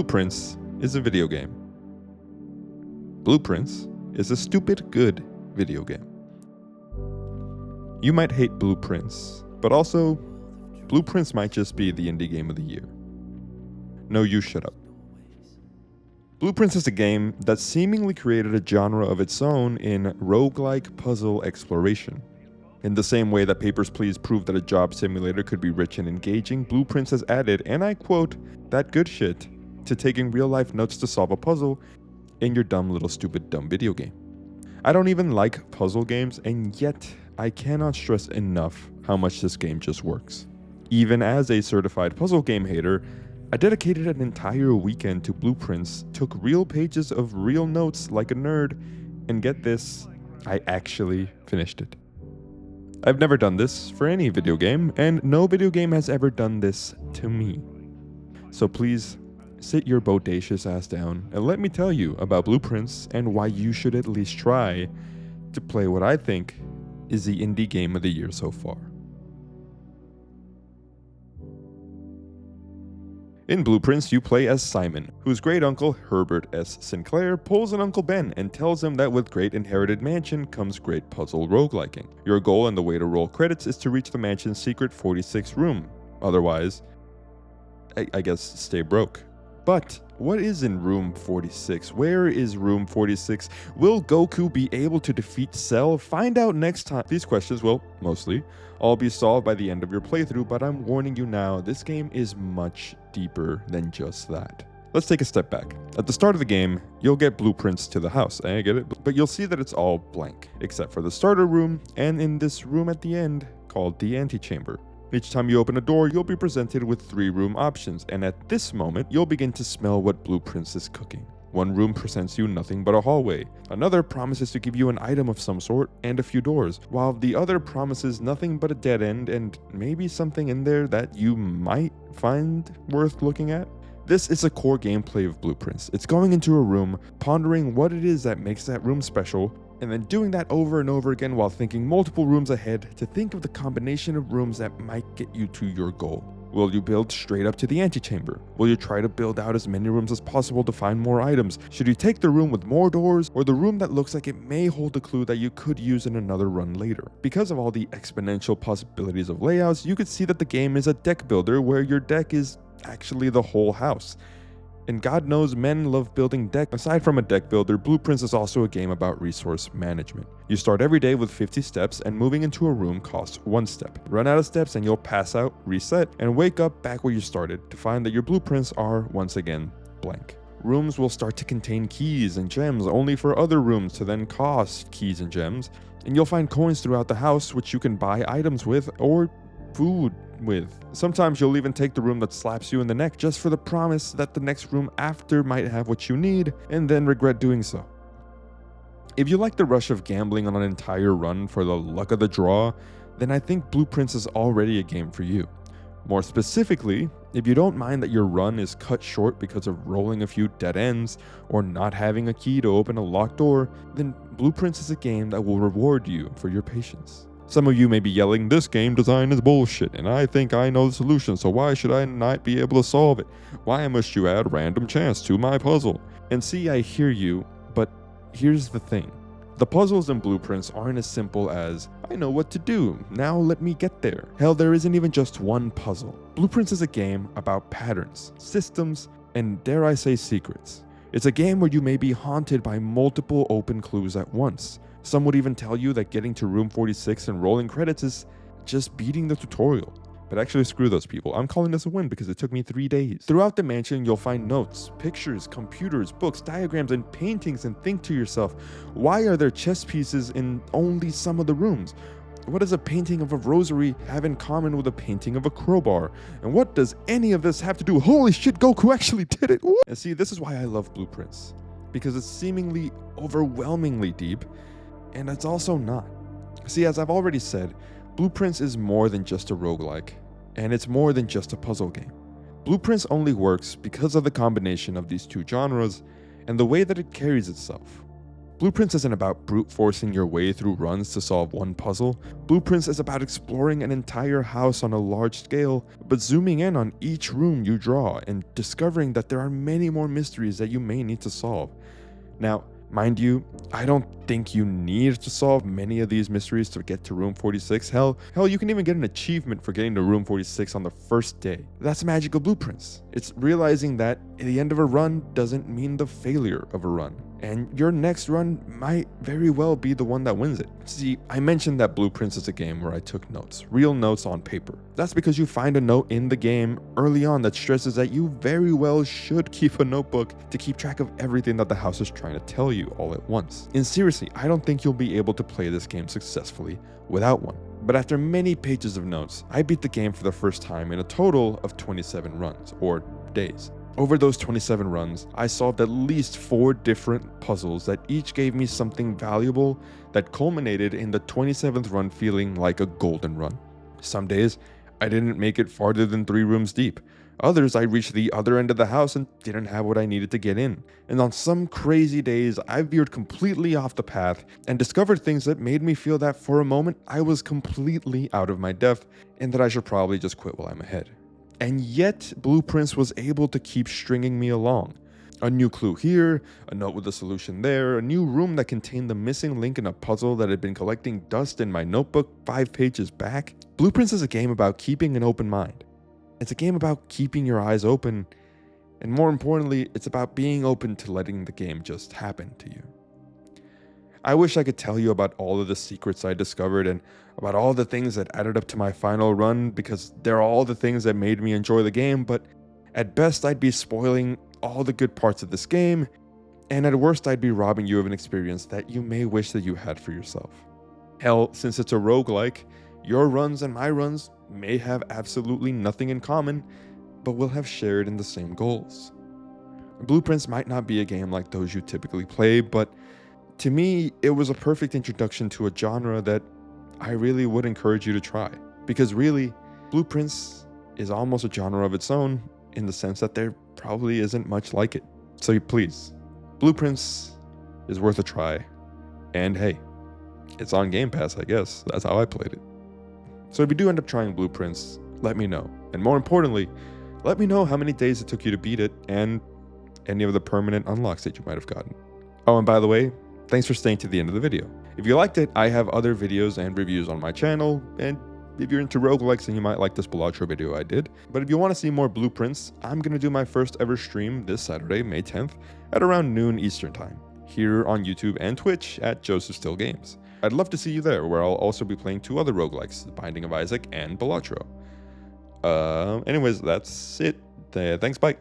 Blueprints is a video game. Blueprints is a stupid good video game. You might hate Blueprints, but also, Blueprints might just be the indie game of the year. No, you shut up. Blueprints is a game that seemingly created a genre of its own in roguelike puzzle exploration. In the same way that Papers, Please proved that a job simulator could be rich and engaging, Blueprints has added, and I quote, that good shit to taking real-life notes to solve a puzzle in your dumb little stupid dumb video game. I don't even like puzzle games, and yet I cannot stress enough how much this game just works. Even as a certified puzzle game hater, I dedicated an entire weekend to Blueprints, took real pages of real notes like a nerd, and get this, I actually finished it. I've never done this for any video game, and no video game has ever done this to me. So please, sit your bodacious ass down and let me tell you about Blueprints and why you should at least try to play what I think is the indie game of the year so far. In Blueprints, you play as Simon, whose great uncle, Herbert S. Sinclair, pulls an Uncle Ben and tells him that with great inherited mansion comes great puzzle rogueliking. Your goal and the way to roll credits is to reach the mansion's secret 46 room. Otherwise, I guess stay broke. But what is in room 46? Where is room 46? Will Goku be able to defeat Cell? Find out next time. These questions will, mostly, all be solved by the end of your playthrough, but I'm warning you now, this game is much deeper than just that. Let's take a step back. At the start of the game, you'll get blueprints to the house, I get it, but you'll see that it's all blank, except for the starter room, and in this room at the end, called the antechamber. Each time you open a door, you'll be presented with 3 room options, and at this moment, you'll begin to smell what Blueprints is cooking. One room presents you nothing but a hallway. Another promises to give you an item of some sort and a few doors, while the other promises nothing but a dead end and maybe something in there that you might find worth looking at. This is a core gameplay of Blueprints. It's going into a room, pondering what it is that makes that room special, and then doing that over and over again while thinking multiple rooms ahead to think of the combination of rooms that might get you to your goal. Will you build straight up to the antechamber? Will you try to build out as many rooms as possible to find more items? Should you take the room with more doors, or the room that looks like it may hold a clue that you could use in another run later? Because of all the exponential possibilities of layouts, you could see that the game is a deck builder where your deck is actually the whole house. And God knows men love building decks. Aside from a deck builder, Blueprints is also a game about resource management. You start every day with 50 steps, and moving into a room costs 1 step. Run out of steps and you'll pass out, reset, and wake up back where you started to find that your blueprints are, once again, blank. Rooms will start to contain keys and gems only for other rooms to then cost keys and gems, and you'll find coins throughout the house which you can buy items with or food with. Sometimes you'll even take the room that slaps you in the neck just for the promise that the next room after might have what you need, and then regret doing so. If you like the rush of gambling on an entire run for the luck of the draw, then I think Blueprints is already a game for you. More specifically, if you don't mind that your run is cut short because of rolling a few dead ends or not having a key to open a locked door, then Blueprints is a game that will reward you for your patience. Some of you may be yelling, this game design is bullshit, and I think I know the solution, so why should I not be able to solve it? Why must you add random chance to my puzzle? And see, I hear you, but here's the thing. The puzzles and Blueprints aren't as simple as, I know what to do, now let me get there. Hell, there isn't even just one puzzle. Blueprints is a game about patterns, systems, and dare I say secrets. It's a game where you may be haunted by multiple open clues at once. Some would even tell you that getting to room 46 and rolling credits is just beating the tutorial. But actually screw those people. I'm calling this a win because it took me 3 days. Throughout the mansion, you'll find notes, pictures, computers, books, diagrams, and paintings, and think to yourself, why are there chess pieces in only some of the rooms? What does a painting of a rosary have in common with a painting of a crowbar? And what does any of this have to do? Holy shit, Goku actually did it! And see, this is why I love Blueprints. Because it's seemingly overwhelmingly deep, and it's also not. See, as I've already said, Blueprints is more than just a roguelike, and it's more than just a puzzle game. Blueprints only works because of the combination of these two genres and the way that it carries itself. Blueprints isn't about brute forcing your way through runs to solve one puzzle. Blueprints is about exploring an entire house on a large scale, but zooming in on each room you draw and discovering that there are many more mysteries that you may need to solve. Now, mind you, I don't think you need to solve many of these mysteries to get to room 46. Hell, you can even get an achievement for getting to room 46 on the first day. That's magic of Blueprints. It's realizing that the end of a run doesn't mean the failure of a run, and your next run might very well be the one that wins it. See, I mentioned that Blueprints is a game where I took notes, real notes on paper. That's because you find a note in the game early on that stresses that you very well should keep a notebook to keep track of everything that the house is trying to tell you all at once. And seriously, I don't think you'll be able to play this game successfully without one. But after many pages of notes, I beat the game for the first time in a total of 27 runs, or days. Over those 27 runs, I solved at least 4 different puzzles that each gave me something valuable that culminated in the 27th run feeling like a golden run. Some days, I didn't make it farther than 3 rooms deep. Others, I reached the other end of the house and didn't have what I needed to get in. And on some crazy days, I veered completely off the path and discovered things that made me feel that for a moment, I was completely out of my depth and that I should probably just quit while I'm ahead. And yet, Blueprints was able to keep stringing me along. A new clue here, a note with a solution there, a new room that contained the missing link in a puzzle that had been collecting dust in my notebook 5 pages back. Blueprints is a game about keeping an open mind. It's a game about keeping your eyes open, and more importantly, it's about being open to letting the game just happen to you. I wish I could tell you about all of the secrets I discovered and about all the things that added up to my final run, because they're all the things that made me enjoy the game, but at best I'd be spoiling all the good parts of this game, and at worst I'd be robbing you of an experience that you may wish that you had for yourself. Hell, since it's a roguelike, your runs and my runs may have absolutely nothing in common, but will have shared in the same goals. Blueprints might not be a game like those you typically play, but to me, it was a perfect introduction to a genre that I really would encourage you to try. Because really, Blueprints is almost a genre of its own in the sense that there probably isn't much like it. So please, Blueprints is worth a try. And hey, it's on Game Pass, I guess. That's how I played it. So if you do end up trying Blueprints, let me know. And more importantly, let me know how many days it took you to beat it and any of the permanent unlocks that you might have gotten. Oh, and by the way, thanks for staying to the end of the video. If you liked it, I have other videos and reviews on my channel, and if you're into roguelikes, then you might like this Balatro video I did. But if you want to see more Blueprints, I'm going to do my first ever stream this Saturday, May 10th, at around noon Eastern Time, here on YouTube and Twitch at JosephStillGames. I'd love to see you there, where I'll also be playing 2 other roguelikes, The Binding of Isaac and Balatro. Anyways, that's it. Thanks, bye.